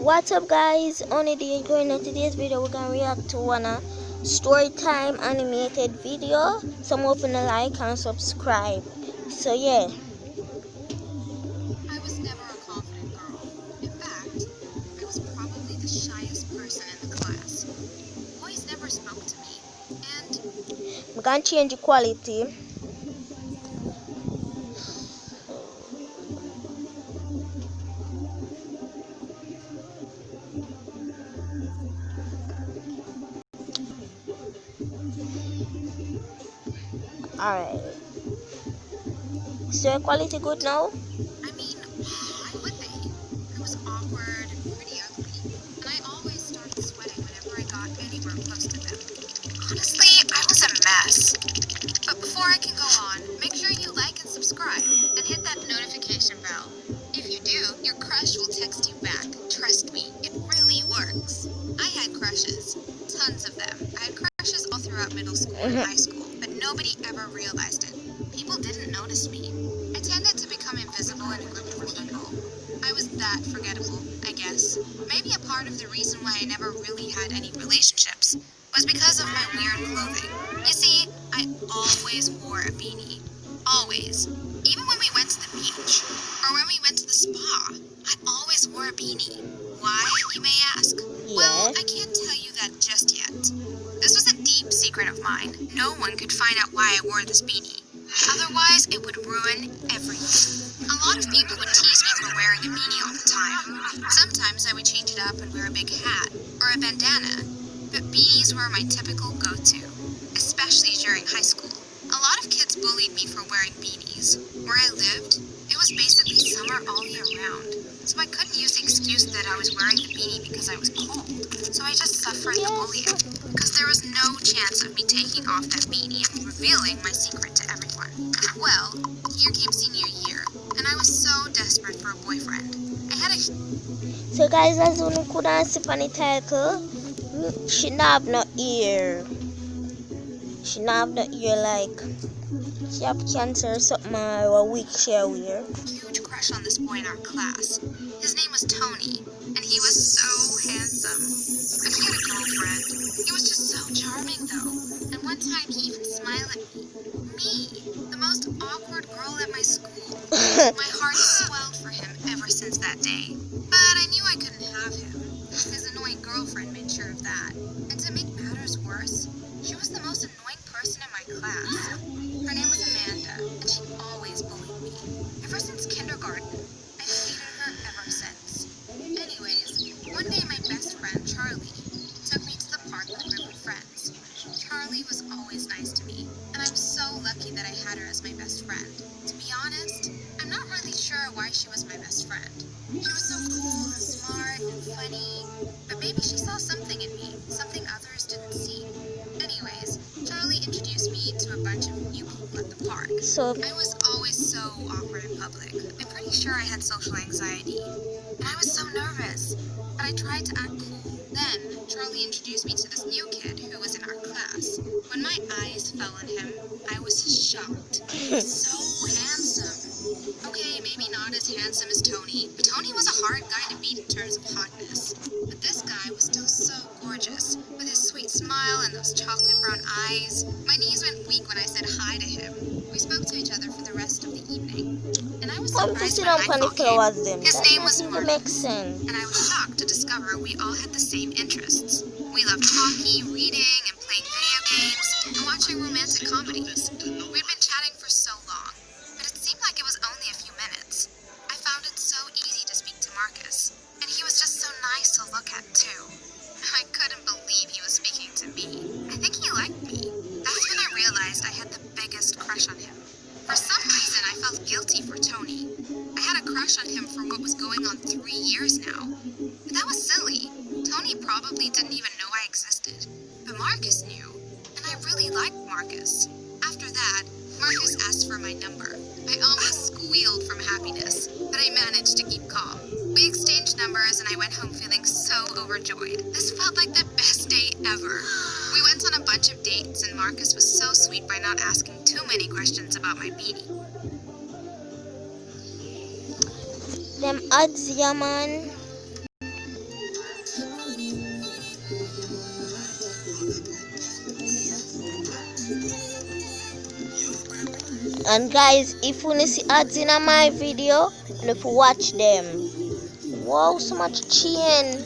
What's up guys, Only going on today's video we're gonna react to one story time animated video. So open a like and subscribe. So yeah. I was never a confident girl. In fact, I was probably the shyest person in the class. Boys never spoke to me, and I'm gonna change the quality. Alright. So quality good now? I mean, why would they? I was awkward and pretty ugly, and I always started sweating whenever I got anywhere close to them. Honestly, I was a mess. But before I can go on, make sure you like and subscribe, and hit that notification bell. If you do, your crush will text you back. Trust me, it really works. I had crushes, tons of them. I had crushes all throughout middle school and high school, but nobody ever realized it. People didn't notice me. I tended to become invisible in a group of people. I was that forgettable, I guess. Maybe a part of the reason why I never really had any relationships was because of my weird clothing. You see, I always wore a beanie. Always. Even when we went to the beach, or when we went to the spa, I always wore a beanie. Why, you may ask? Well, I can't tell you that just yet. This was a deep secret of mine. No one could find out why I wore this beanie. Otherwise, it would ruin everything. A lot of people would tease me for wearing a beanie all the time. Sometimes I would change it up and wear a big hat or a bandana, but beanies were my typical go-to, especially during high school. A lot of kids bullied me for wearing beanies. Where I lived, it was basically summer all year round, so I couldn't use the excuse that I was wearing the beanie because I was cold. So I just suffered the bullying, because there was no chance of me taking off that beanie and revealing my secret to everyone. Well, here came senior year, and I was so desperate for a boyfriend. I had a... So guys, as you couldn't see on the title, she not have no ear. She not have no ear, like she have cancer or something, or a weak she wear. Huge crush on this boy in our class. His name was Tony, and he was so handsome. But he had a girlfriend. He was just so charming, though. And one time he even smiled at me. Me, the most awkward girl at my school. My heart swelled for him ever since that day. But I knew I couldn't have him. His annoying girlfriend made sure of that. And to make matters worse, she was the most annoying person in my class. Her name was Amanda, and she always bullied me. Ever since kindergarten, I've hated her ever since. Anyways, one day my best friend, Charlie, took me to the park with a group of friends. Charlie was always nice to me, and I'm so lucky that I had her as my best friend. To be honest, I'm not really sure why she was my best friend. She was so cool and smart and funny, but maybe she saw something in me, something others didn't see. Anyways, Charlie introduced me to a bunch of new people at the park. So I was always so awkward in public. I'm pretty sure I had social anxiety, and I was so nervous, but I tried to act cool. Then, Charlie introduced me to this new kid who was in our class. When my eyes fell on him, I was shocked. He was so handsome. Okay, maybe not as handsome as Tony, but Tony was a hard guy to beat in terms of hotness. But this guy was still so gorgeous, with his sweet smile and those chocolate brown eyes. My knees went weak when I said hi to him. We spoke to each other for the rest of the evening, and I was surprised when nightfall came. His name was Mark, and I was shocked to discover we all had the same interests. We loved hockey, reading, and playing video games, and watching romantic comedies. We'd been chatting for so long, but it seemed like it was only a few minutes. I found it so easy to speak to Marcus, and he was just so nice to look at, too. I couldn't believe he was speaking to me. I think he liked me. That's when I realized I had the biggest crush on him. For some reason, I felt guilty for Tony. I had a crush on him for what was going on 3 years now. But that was silly. Tony probably didn't even know I existed. But Marcus knew, and I really liked Marcus. After that, Marcus asked for my number. I almost squealed from happiness, but I managed to keep calm. We exchanged numbers and I went home feeling so overjoyed. This felt like the best day ever. We went on a bunch of dates and Marcus was so sweet by not asking too many questions about my beanie. them odds, yeah man. And guys, if you want to see ads in my video, and if you watch them, wow, so much chain.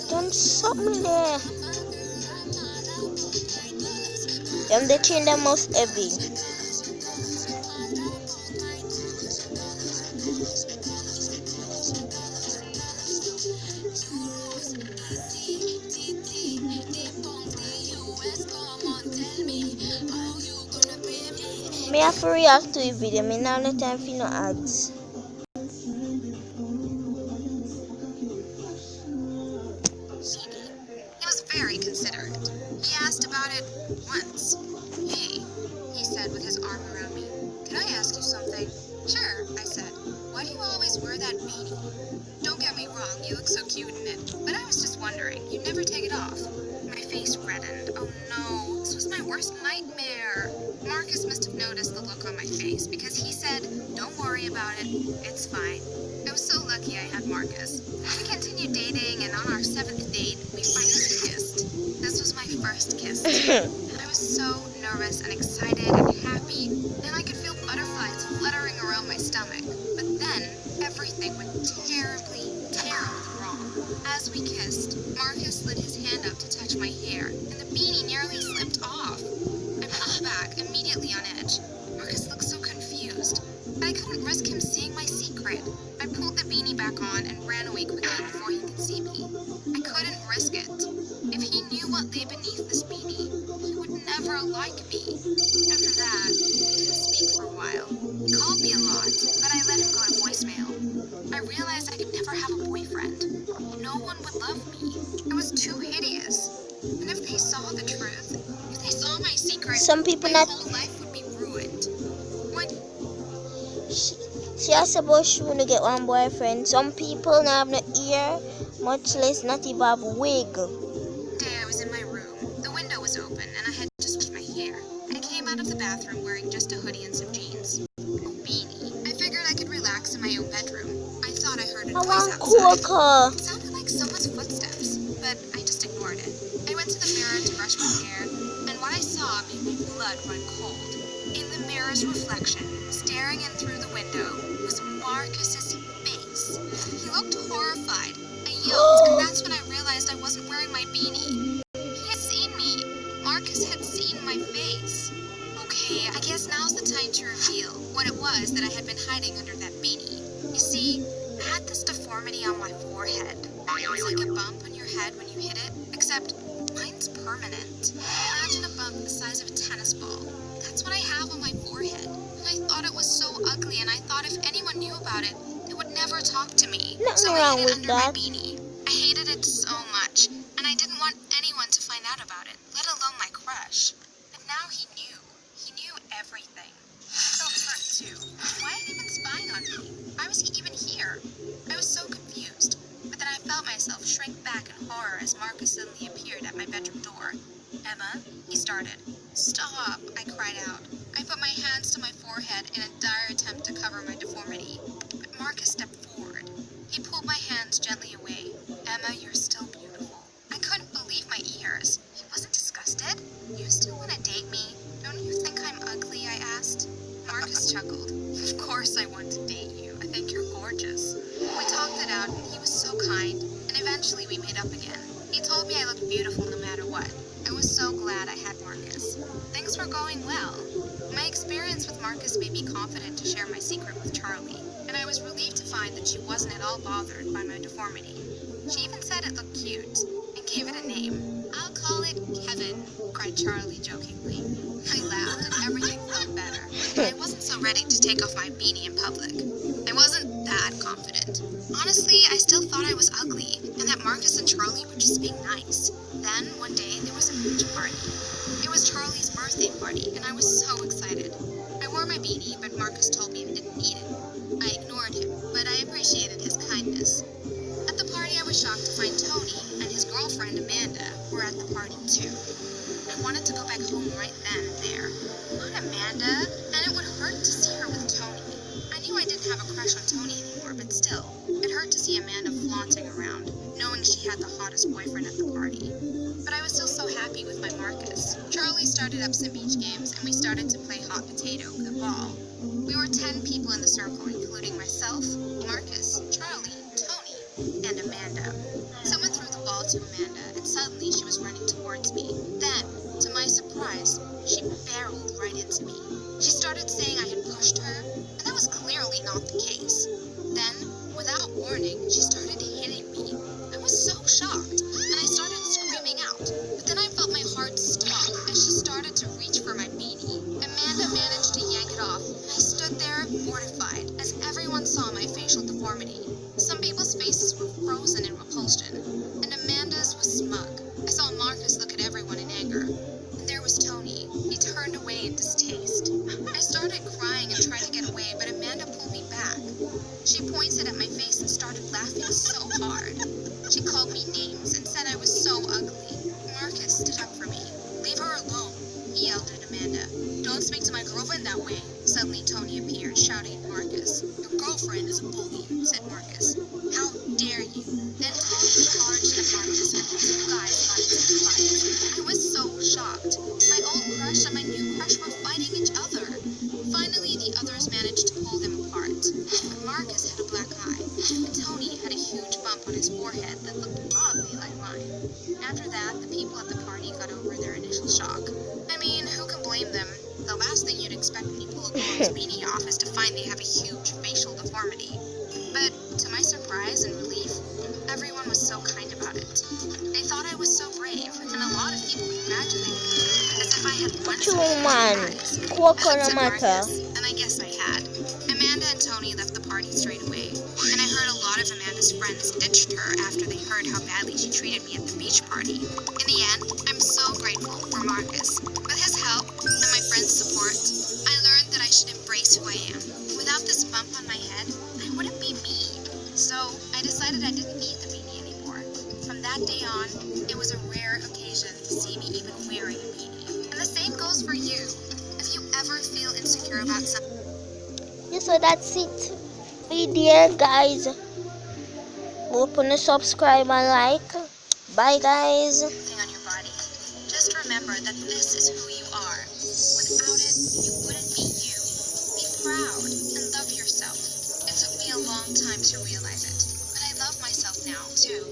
Done something there. Them the chain the most heavy. Me have to react to a video. Me now no time for no ads. He was very considerate. He asked about it once. Hey, he said with his arm around me. Can I ask you something? Sure, I said. Why do you always wear that beanie? Don't get me wrong, you look so cute in it. But I was just wondering, you never take it off. My face reddened. Oh no, this was my worst nightmare. Marcus must have noticed the look on my face because he said, don't worry about it, it's fine. I was so lucky I had Marcus. We continued dating, and on our 7th date, we finally kissed. This was my first kiss. I was so nervous and excited and happy, and I could feel butterflies fluttering around my stomach. But then, everything went terribly wrong. As we kissed, Marcus slid his hand up to touch my hair, and the beanie nearly slipped off. I pulled back, immediately on edge. Marcus looked so confused, but I couldn't risk him seeing my secret. I pulled the beanie back on and ran away quickly before he could see me. I couldn't risk it. If he knew what lay beneath this beanie, he would never like me. After that, he didn't speak for a while. He called me a lot, but I let him go to voicemail. I realized I could never have a boyfriend. No one would love me. I was too hideous. And if they saw the truth, if they saw my secret, Some people my not. whole life would be ruined. What? She has about she wanna get one boyfriend. Some people not have no ear, much less not even have wig. One day I was in my room. The window was open, and I had just washed my hair. I came out of the bathroom wearing just a hoodie and some jeans. A beanie. I figured I could relax in my own bedroom. I thought I heard a I noise want outside. coca. It sounded like someone's footsteps, but I just ignored it. I went to the mirror to brush my hair, and what I saw made my blood run cold. In the mirror's reflection, staring in through the window, was Marcus's face. He looked horrified. I yelled, and that's when I realized I wasn't wearing my beanie. He had seen me. Marcus had seen my face. Okay, I guess now's the time to reveal what it was that I had been hiding under that beanie. You see, I had this deformity on my forehead. It's like a bump on your head when you hit it, except mine's permanent. Imagine a bump the size of a tennis ball. That's what I have on my forehead. And I thought it was so ugly, and I thought if anyone knew about it, they would never talk to me. Nothing So I wrong hid it with under that. my beanie. I hated it so much, and I didn't want anyone to find out about it, let alone my crush. But now he knew. He knew everything. I felt hurt too. Why had he been spying on me? Why was he even here? I was so confused. But then I felt myself shrink back in horror as Marcus suddenly appeared at my bedroom door. Emma, he started. Stop, I cried out. I put my hands to my forehead in a dire attempt to cover my deformity. But Marcus stepped forward. He pulled my hands gently away. Emma, you're still beautiful. I couldn't believe my ears. He wasn't disgusted. You still want to date me? Don't you think I'm ugly? I asked. Marcus chuckled. Of course I want to date you. I think you're gorgeous. We talked it out, and he was so kind, and eventually we made up again. He told me I looked beautiful no matter what. I was so glad I had Marcus. Things were going well. My experience with Marcus made me confident to share my secret with Charlie, and I was relieved to find that she wasn't at all bothered by my deformity. She even said it looked cute, and gave it a name. I'll call it Kevin, cried Charlie jokingly. I laughed, and everything felt better. And I wasn't so ready to take off my beanie in public. I wasn't that confident. Honestly, I still thought I was ugly, and that Marcus and Charlie were just being nice. Then, one day, there was a huge party. It was Charlie's birthday party, and I was so excited. I wore my beanie, but Marcus told me I didn't need it. I ignored him, but I appreciated his kindness. At the party, I was shocked to find Tony and his girlfriend Amanda were at the party too. I wanted to go back home right then and there. Not Amanda, and it would hurt to see her with Tony. I knew I didn't have a crush on Tony anymore, but still, it hurt hurt to see Amanda flaunting around, knowing she had the hottest boyfriend at the party. But I was still so happy with my Marcus. Charlie started up some beach games, and we started to play hot potato with a ball. We were 10 people in the circle, including myself, Marcus, Charlie, Tony, and Amanda. Someone threw the ball to Amanda, and suddenly she was running towards me. Then, to my surprise, she barreled right into me. She started saying I had pushed her, and that was clearly not the case. Then, without warning, she started hitting me. I was so shocked, and I started screaming out. But then I felt my heart stop as she started to reach for my beanie. Amanda managed to yank it off, and I stood there mortified as everyone saw my facial deformity. Some people's faces were frozen in repulsion, and Amanda's was smug. I saw Marcus look at everyone in anger. And there was Tony. He turned away in distaste. I started crying and tried to get away, but Amanda pulled me back. She pointed at my face and started laughing so hard. She called me names and said I was so ugly. Marcus stood up for me. "Leave her alone," he yelled at Amanda. "Don't speak to my girlfriend that way." Suddenly Tony appeared, shouting at Marcus. "Your girlfriend is a bully," said Marcus. "How dare you?" Then Tony charged at Marcus and the two guys got into a fight. I was so shocked. My old crush and my new crush were fighting each other. Finally, the others managed to pull them apart. But Marcus had a black eye, and Tony had a huge bump on his forehead that looked oddly like mine. After that, the people at the party got over their initial shock. I mean, who can blame them? The last thing you'd expect when you pull a girl's beanie off is to find they have a huge facial deformity. But to my surprise and relief, everyone was so kind about it. They thought I was so brave, and a lot of people congratulated me, as if I had won some huge Man, prize. I Coco looked at matter. Marcus, and I guess I had. Amanda and Tony left the party straight away, and I heard a lot of Amanda's friends ditched her after they heard how badly she treated me at the beach party. In the end, I'm so grateful for Marcus. With his help and my friends' support, I learned that I should embrace who I am. Without this bump on my head, I wouldn't be me. So I decided I didn't need the beanie anymore. From that day on, it was a rare occasion to see me even wearing a beanie. And the same goes for you. If you ever feel insecure about something Yeah, so that's it. Video, guys. Open to subscribe and like. Bye, guys. on your body, just remember that this is who you are. Without it, you wouldn't be you. Be proud and love yourself. It took me a long time to realize it, but I love myself now, too.